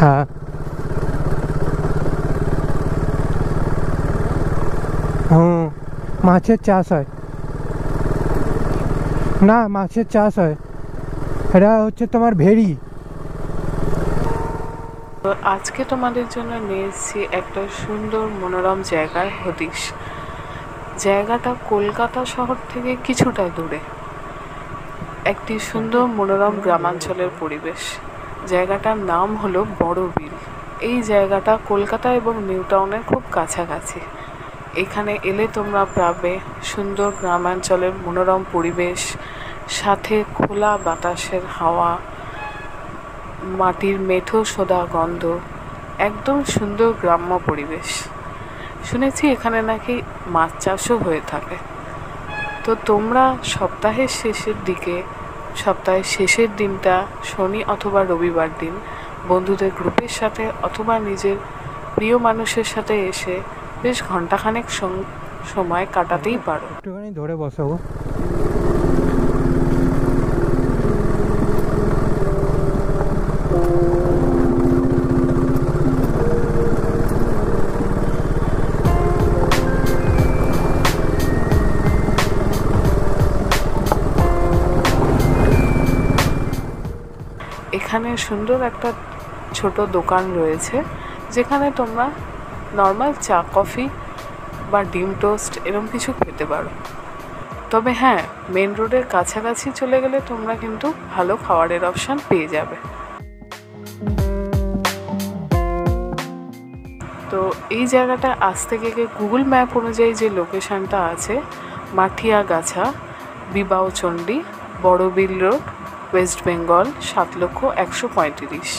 হ্যাঁ হুম, মাছের চাষ হয় না, মাছের চাষ হয়, এটা হচ্ছে তোমার ভেড়ি। তো আজকে তোমাদের জন্য নিয়ে এসেছি একটা সুন্দর মনোরম জায়গার হদিশ। জায়গাটা কলকাতা শহর থেকে কিছুটা দূরে, একটি সুন্দর মনোরম গ্রামাঞ্চলের পরিবেশ। জায়গাটার নাম হলো বড়বিল। এই জায়গাটা কলকাতা এবং নিউ টাউনের খুব কাছাকাছি। এখানে এলে তোমরা পাবে সুন্দর গ্রামাঞ্চলের মনোরম পরিবেশ, সাথে খোলা বাতাসের হাওয়া, মাটির মেঠো সোদা গন্ধ, একদম সুন্দর গ্রাম্য পরিবেশ। শুনেছি এখানে নাকি মাছ চাষও হয়ে থাকে। তো তোমরা সপ্তাহের শেষের দিনটা শনি অথবা রবিবার দিন বন্ধুদের গ্রুপের সাথে অথবা নিজের প্রিয় মানুষের সাথে এসে বেশ ঘন্টাখানেক সময় কাটাতেই পারো। একটুখানি ধরে বসাবো। এখানে সুন্দর একটা ছোট দোকান রয়েছে, যেখানে তোমরা নর্মাল চা কফি বা ডিম টোস্ট এরকম কিছু খেতে পারো। তবে হ্যাঁ, মেন রোডের কাছাকাছি চলে গেলে তোমরা কিন্তু ভালো খাবারের অপশান পেয়ে যাবে। তো এই জায়গাটা আজ থেকে গুগল ম্যাপ অনুযায়ী যে লোকেশানটা আছে, মাঠিয়াগাছা, বিবাহচণ্ডী, বড়বিল রোড, ওয়েস্ট বেঙ্গল, 7,135,000।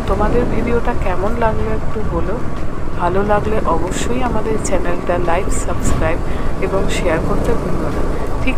তোমাদের ভিডিওটা কেমন লাগলো একটু বলো। ভালো লাগলে অবশ্যই আমাদের চ্যানেলটা লাইক, সাবস্ক্রাইব এবং শেয়ার করতে ভুলো না। ঠিক